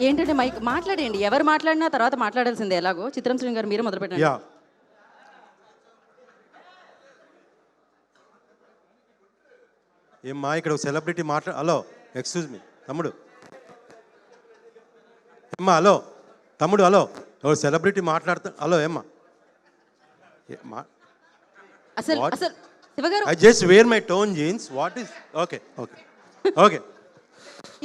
ఏంటంటే మైక్ మాట్లాడేయండి. ఎవరు మాట్లాడినా తర్వాత మాట్లాడాల్సిందే ఎలాగో. చిత్రం శ్రీని గారు మీరే మొదలు పెట్టండి. యా ఏమ్మా ఇక్కడ సెలబ్రిటీ హలో ఎక్స్క్యూజ్ మీ తమ్ముడు ఏమ్మా హలో తమ్ముడు హలో ఎవరు సెలబ్రిటీ మాట్లాడుతా హలో ఏమ్మా అసలు అసలు శివగారు I just wear my torn jeans what is okay okay okay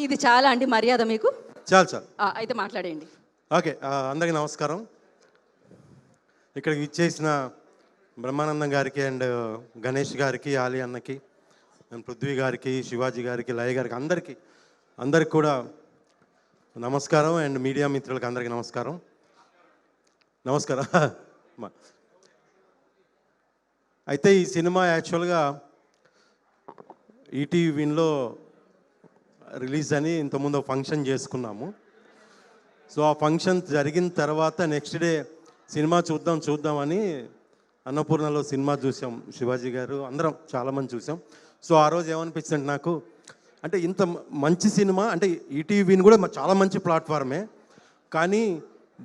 ఇది చాలా అండి మర్యాద మీకు. చాలు చాలు అయితే మాట్లాడేయండి. ఓకే అందరికీ నమస్కారం. ఇక్కడికి ఇచ్చేసిన బ్రహ్మానందం గారికి అండ్ గణేష్ గారికి, ఆలి అన్నకి, అండ్ పృథ్వీ గారికి, శివాజీ గారికి, లయ గారికి, అందరికి కూడా నమస్కారం. అండ్ మీడియా మిత్రులకు అందరికీ నమస్కారం. అయితే ఈ సినిమా యాక్చువల్గా ఈటీవీ విన్లో రిలీజ్ అని ఇంతకుముందు ఫంక్షన్ చేసుకున్నాము. సో ఆ ఫంక్షన్ జరిగిన తర్వాత నెక్స్ట్ డే సినిమా చూద్దామని అన్నపూర్ణలో సినిమా చూసాం. శివాజీ గారు అందరం చాలామంది చూసాం. సో ఆ రోజు ఏమనిపించింది నాకు అంటే ఇంత మంచి సినిమా అంటే ఈటీవీని కూడా చాలా మంచి ప్లాట్ఫార్మే, కానీ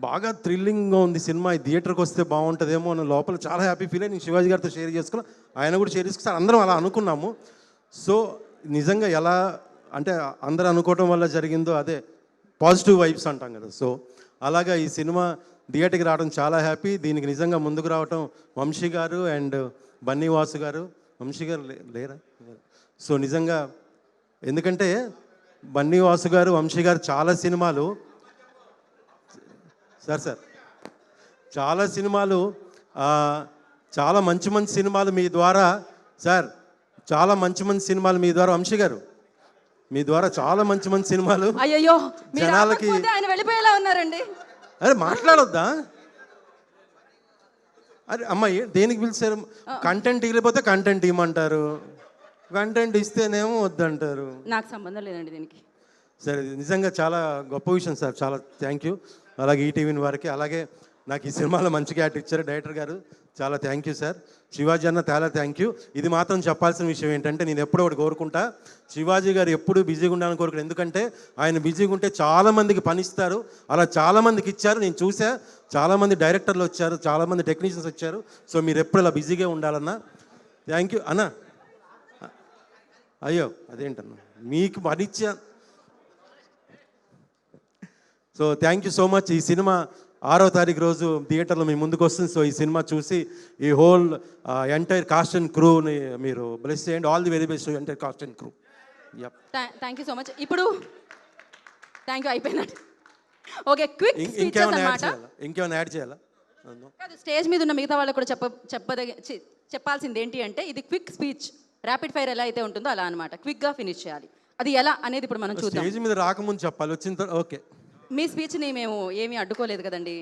బాగా థ్రిల్లింగ్గా ఉంది సినిమా. ఈ థియేటర్కి వస్తే బాగుంటుందేమో అని లోపల చాలా హ్యాపీ ఫీల్ అయ్యి నేను శివాజీ గారితో షేర్ చేసుకున్నాను, ఆయన కూడా షేర్ చేసుకున్నాను, అందరం అలా అనుకున్నాము. సో నిజంగా ఎలా అంటే అందరూ అనుకోవటం వల్ల జరిగిందో అదే పాజిటివ్ వైబ్స్ అంటాం కదా. సో అలాగా ఈ సినిమా థియేటర్కి రావడం చాలా హ్యాపీ. దీనికి నిజంగా ముందుకు రావటం వంశీ గారు అండ్ బన్నీవాసు గారు. వంశీ గారు లేరా? సో నిజంగా ఎందుకంటే బన్నీవాసు గారు, వంశీ గారు చాలా సినిమాలు చాలా సినిమాలు చాలా మంచి సినిమాలు మీ ద్వారా చాలా మంచి సినిమాలు మీ ద్వారా వంశీ గారు మీ ద్వారా చాలా మంచి సినిమాలు అయ్యో జనాలకి ఆయన వెళ్ళిపోయేలా ఉన్నారండి. అరే మాట్లాడొద్దా? అరే అమ్మ దేనికి పిలిచారు? కంటెంట్ ఇవ్వకపోతే కంటెంట్ ఇవ్వమంటారు, కంటెంట్ ఇస్తేనేమో వద్దంటారు. నాకు సంబంధం లేదండి దీనికి. సరే నిజంగా చాలా గొప్ప విషయం సార్, చాలా థ్యాంక్ యూ. అలాగే ఈటీవీ వారికి, అలాగే నాకు ఈ సినిమాలో మంచి క్యారెక్టర్ ఇచ్చారు డైరెక్టర్ గారు, చాలా థ్యాంక్ యూ సార్. శివాజీ అన్న చాలా థ్యాంక్ యూ. ఇది మాత్రం చెప్పాల్సిన విషయం ఏంటంటే నేను ఎప్పుడో ఒకటి కోరుకుంటా, శివాజీ గారు ఎప్పుడు బిజీగా ఉండాలని కోరుకుంటా. ఎందుకంటే ఆయన బిజీగా ఉంటే చాలామందికి పని ఇస్తారు, అలా చాలామందికి ఇచ్చారు. నేను చూసా, చాలామంది డైరెక్టర్లు వచ్చారు, చాలామంది టెక్నీషియన్స్ వచ్చారు. సో మీరు ఎప్పుడు ఇలా బిజీగా ఉండాలన్నా. థ్యాంక్ యూ అన్న. అయ్యో అదేంటన్నా మీకు పని ఇచ్చా. So thank you so much. ఈ సినిమా 6వ తారీఖు రోజు థియేటర్లో మీ ముందుకు వస్తుంది. సో ఈ సినిమా చూసి ఈ హోల్ ఎంటైర్ కాస్ట్ అండ్ క్రూని మీరు బ్లెస్ చేయండి. All the very best to entire cost and crew. Thank you so much. ఇప్పుడు థ్యాంక్ యూ అయిపోయినట్టు. ఓకే, క్విక్ ఇంకేమైనా యాడ్ చేయాలా? స్టేజ్ మీద ఉన్న మిగతా వాళ్ళకు కూడా చెప్పాల్సింది ఏంటి అంటే ఇది క్విక్ స్పీచ్, ర్యాపిడ్ ఫైర్ ఎలా అయితే ఉంటుందో అలా అనమాట. క్విక్గా ఫినిష్ చేయాలి. అది ఎలా అనేది ఇప్పుడు మనం చూద్దాం. స్టేజ్ మీద రాకముందు చెప్పాలి, వచ్చిన తర్వాత ఓకే. మీ స్పీచ్ని మేము ఏమీ అడ్డుకోలేదు కదండి.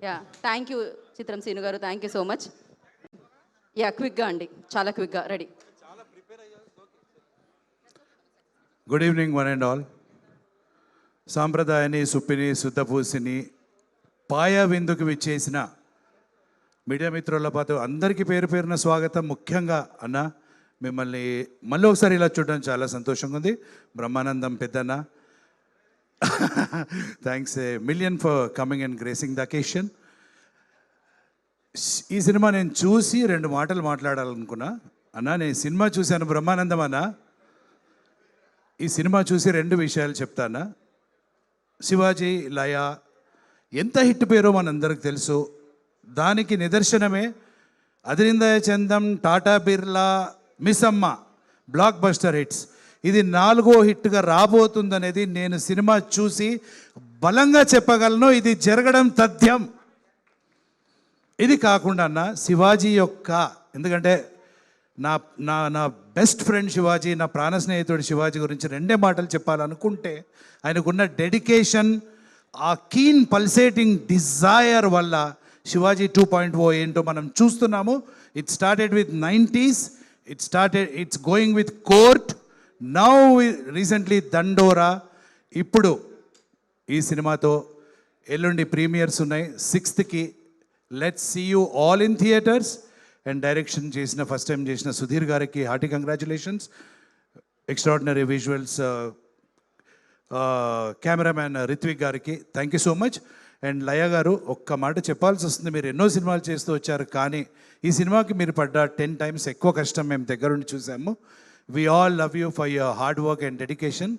యా థ్యాంక్ యూ చిత్రం శ్రీను గారు, thank you so much. Yeah క్విక్గా అండి, చాలా క్విక్గా ready. Good evening one and all. సాంప్రదాయాన్ని, సుప్పిని, శుద్ధపూసిని, పాయా విందుకు విచ్చేసిన మీడియా మిత్రుల పాటు అందరికీ పేరు పేరున స్వాగతం. ముఖ్యంగా అన్న మిమ్మల్ని మళ్ళీ ఒకసారి ఇలా చూడడం చాలా సంతోషంగా ఉంది. బ్రహ్మానందం పెద్దన్న, thanks A million for coming and gracing the occasion. ఈ సినిమా నేను చూసి 2 మాటలు మాట్లాడాలనుకున్నా. అన్న నేను సినిమా చూశాను బ్రహ్మానందం అన్న. ఈ సినిమా చూసి 2 విషయాలు చెప్తానా. శివాజీ, లయ ఎంత హిట్ పేరో మనందరికి తెలుసు. దానికి నిదర్శనమే అదిరిందయ చందం, టాటా బిర్లా, మిస్ అమ్మ బ్లాక్ బస్టర్ హిట్స్. ఇది 4వ హిట్గా రాబోతుందనేది నేను సినిమా చూసి బలంగా చెప్పగలను. ఇది జరగడం తథ్యం. ఇది కాకుండా అన్న శివాజీ యొక్క, ఎందుకంటే నా నా నా బెస్ట్ ఫ్రెండ్ శివాజీ, నా ప్రాణ స్నేహితుడు శివాజీ గురించి 2 మాటలు చెప్పాలనుకుంటే ఆయనకున్న డెడికేషన్, ఆ కీన్ పల్సేటింగ్ డిజైర్ వల్ల శివాజీ 2.0 ఏంటో మనం చూస్తున్నాము. It started with 90s, it's going with Court, now recently Dandora. ఇప్పుడు ఈ సినిమాతో ఎల్లుండి ప్రీమియర్స్ ఉన్నాయి. 6th let's see you all in theatres. And direction చేసిన ఫస్ట్ టైం చేసిన సుధీర్ గారికి hearty congratulations. Extraordinary visuals, cameraman Ritwik గారికి thank you so much. And Laya garu, ఒక్క మాట చెప్పాల్సి వస్తుంది. మీరు ఎన్నో సినిమాలు చేస్తూ వచ్చారు, కానీ ఈ సినిమాకి మీరు పడ్డ 10 times ఎక్కువ కష్టం మేము దగ్గరుండి చూసాము. We all love you for your hard work and dedication.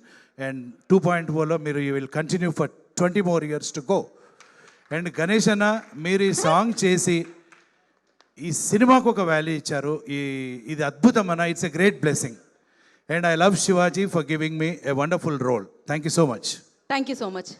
And 2.0లో మీరు you will continue for 20 more years to go. And Ganesh అన్న, మీరు ఈ సాంగ్ చేసి ఈ సినిమాకు ఒక వాల్యూ ఇచ్చారు. ఇది అద్భుతం అన్న. It's a great blessing. And I love Shivaji for giving me a wonderful role. Thank you so much. Thank you so much.